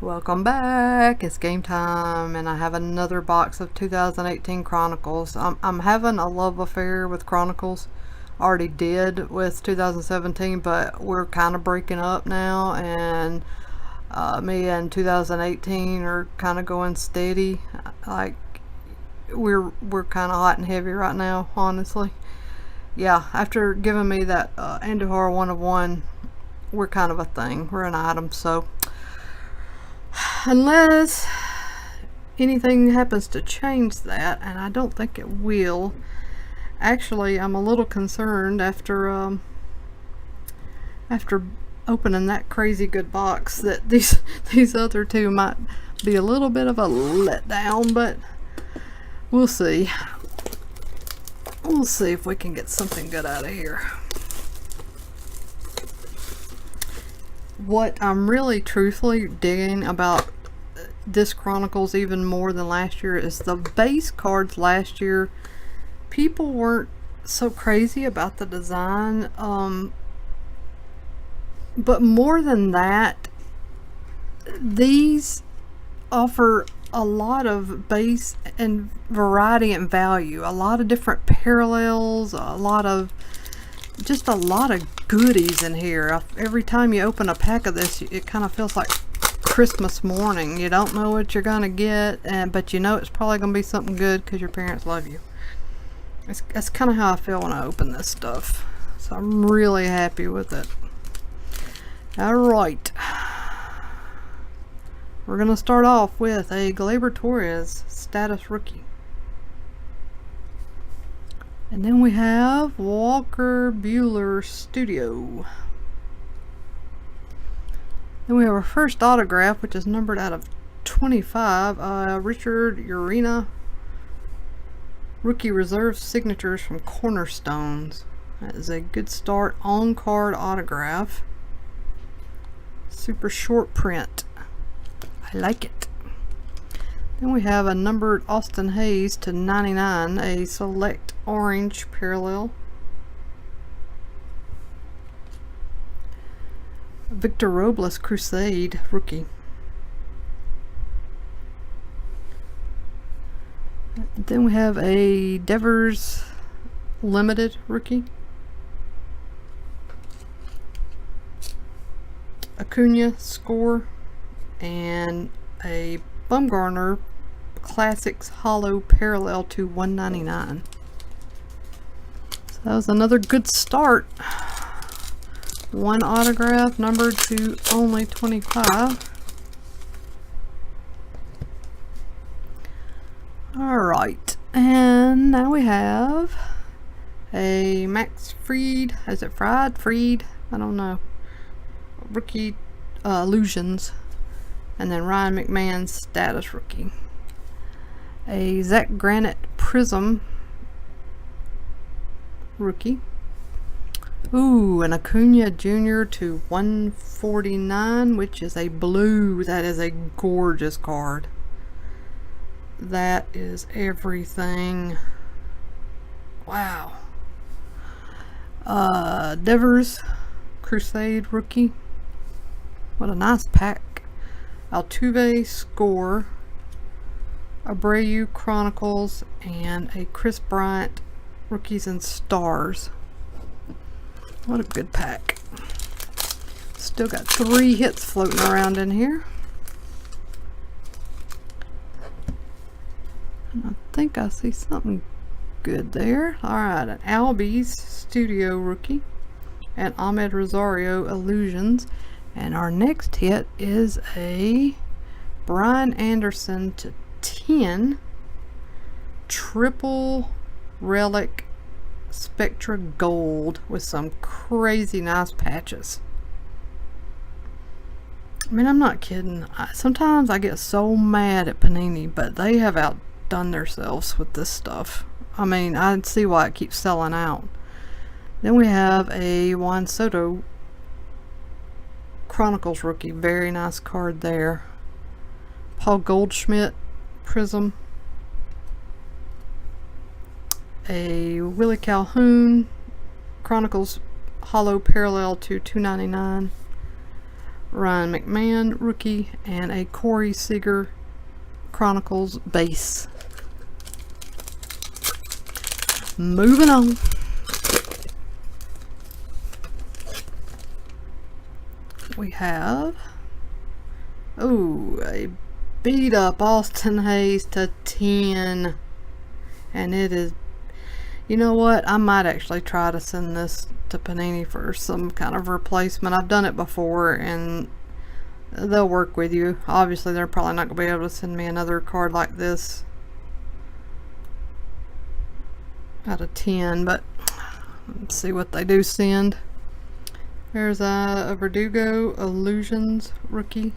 Welcome back. It's game time, and I have another box of 2018 Chronicles. I'm having a love affair with Chronicles. Already did with 2017, but we're kind of breaking up now, and me and 2018 are kind of going steady. Like we're kind of hot and heavy right now, honestly. Yeah, after giving me that Andujar 1 of 1, we're kind of a thing. We're an item, so unless anything happens to change that, and I don't think it will. Actually, I'm a little concerned after opening that crazy good box that these other two might be a little bit of a letdown, but we'll see. We'll see if we can get something good out of here. What I'm really truthfully digging about this Chronicles even more than last year is the base cards last year. People weren't so crazy about the design, but more than that, these offer a lot of base and variety and value, a lot of different parallels, a lot of goodies in here. Every time you open a pack of this, it kind of feels like Christmas morning. You don't know what you're gonna get, but you know it's probably gonna be something good because your parents love you. That's kind of how I feel when I open this stuff, so I'm really happy with it. Alright, we're gonna start off with a Gleyber Torres status rookie. And then we have Walker Buehler Studio. Then we have our first autograph, which is numbered out of 25. Richard Urena. Rookie Reserve Signatures from Cornerstones. That is a good start. On-card autograph. Super short print. I like it. Then we have a numbered Austin Hayes to 99, a select orange parallel. Victor Robles Crusade rookie. Then we have a Devers Limited rookie. Acuna Score, and a Bumgarner Classics Hollow Parallel to 199. So that was another good start. One autograph numbered to only 25. Alright, and now we have a Max Fried. Is it Fried? I don't know. Rookie Illusions. And then Ryan McMahon's status rookie. A Zach Granite Prism rookie. Ooh, an Acuna Jr. to 149, which is a blue. That is a gorgeous card. That is everything. Wow. Devers Crusade rookie. What a nice pack. Altuve Score, Abreu Chronicles, and a Chris Bryant Rookies and Stars. What a good pack. Still got 3 hits floating around in here. And I think I see something good there. Alright, an Albies Studio rookie and Ahmed Rosario Illusions. And our next hit is a Brian Anderson to 10 triple relic Spectra Gold with some crazy nice patches. I mean, I'm not kidding. Sometimes I get so mad at Panini, but they have outdone themselves with this stuff. I mean, I see why it keeps selling out. Then we have a Juan Soto Chronicles rookie. Very nice card there. Paul Goldschmidt Prism. A Willie Calhoun Chronicles Hollow Parallel to 299. Ryan McMahon rookie, and a Corey Seager Chronicles base. Moving on. We have a beat up Austin Hayes to 10, and it is, you know what, I might actually try to send this to Panini for some kind of replacement. I've done it before and they'll work with you. Obviously they're probably not going to be able to send me another card like this out of 10, but let's see what they do send. There's a Verdugo Illusions rookie.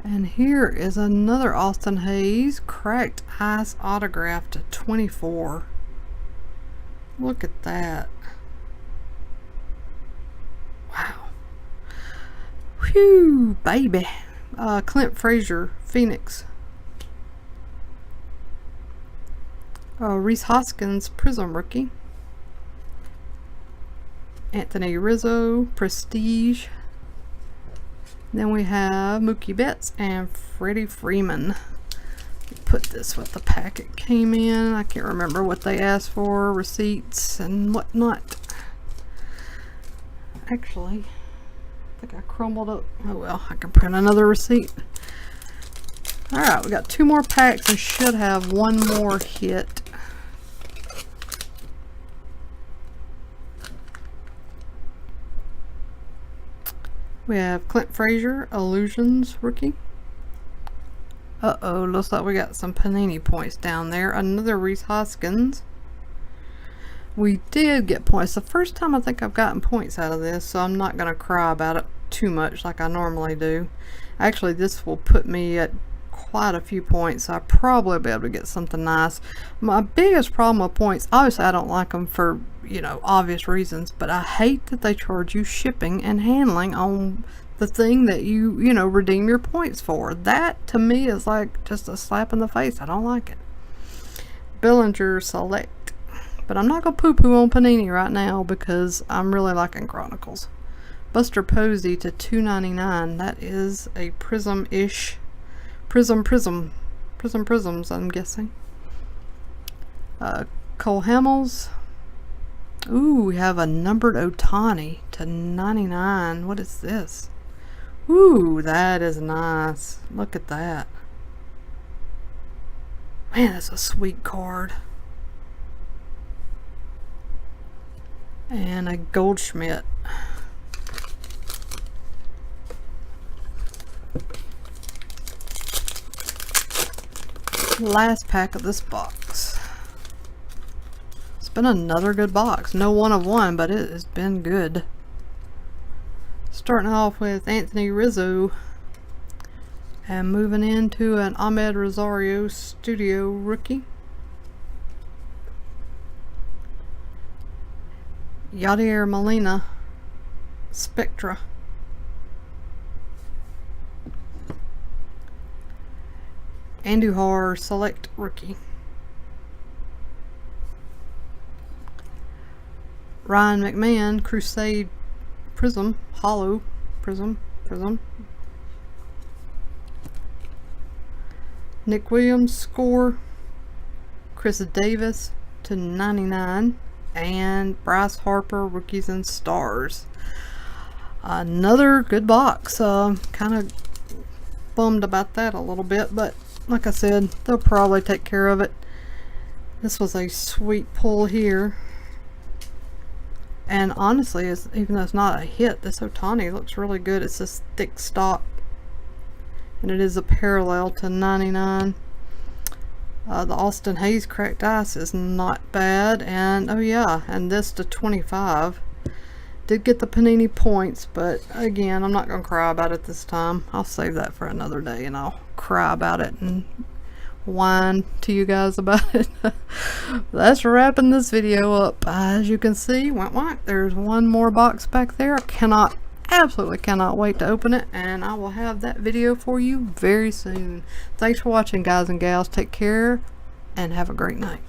And here is another Austin Hayes cracked ice autograph to 24. Look at that. Wow. Whew, baby. Clint Frazier, Phoenix. Reese Hoskins, Prism rookie. Anthony Rizzo, Prestige. Then we have Mookie Betts and Freddie Freeman. Put this with the packet came in. I can't remember what they asked for, receipts and whatnot. Actually, I think I crumbled up. Oh well, I can print another receipt. Alright, we got 2 more packs and should have 1 more hit. We have Clint Frazier, Illusions rookie. Uh-oh, looks like we got some Panini points down there. Another Reese Hoskins. We did get points. The first time I think I've gotten points out of this, so I'm not going to cry about it too much like I normally do. Actually, this will put me at quite a few points, so I'll probably be able to get something nice. My biggest problem with points, obviously I don't like them for, you know, obvious reasons, but I hate that they charge you shipping and handling on the thing that you know, redeem your points for. That to me is like just a slap in the face. I don't like it. Bellinger Select, but I'm not gonna poo-poo on Panini right now because I'm really liking Chronicles. Buster Posey to 299. That is a Prism-ish. Prisms, I'm guessing. Cole Hamels. Ooh, we have a numbered Ohtani to 99. What is this? Ooh, that is nice. Look at that. Man, that's a sweet card. And a Goldschmidt. Last pack of this box. It's been another good box. No 1 of 1, but it has been good. Starting off with Anthony Rizzo and moving into an Ahmed Rosario Studio rookie. Yadier Molina Spectra. Andujar Select rookie. Ryan McMahon Crusade Prism, Hollow Prism. Nick Williams Score. Chris Davis to 99. And Bryce Harper Rookies and Stars. Another good box. Kind of bummed about that a little bit, but like I said, they'll probably take care of it. This was a sweet pull here. And honestly, even though it's not a hit, this Ohtani looks really good. It's this thick stock. And it is a parallel to 99. The Austin Hayes cracked ice is not bad. And oh yeah, and this to 25. Did get the Panini points, but again, I'm not going to cry about it this time. I'll save that for another day and I'll cry about it and whine to you guys about it. That's wrapping this video up. As you can see, there's 1 more box back there. I absolutely cannot wait to open it, and I will have that video for you very soon. Thanks for watching, guys and gals. Take care and have a great night.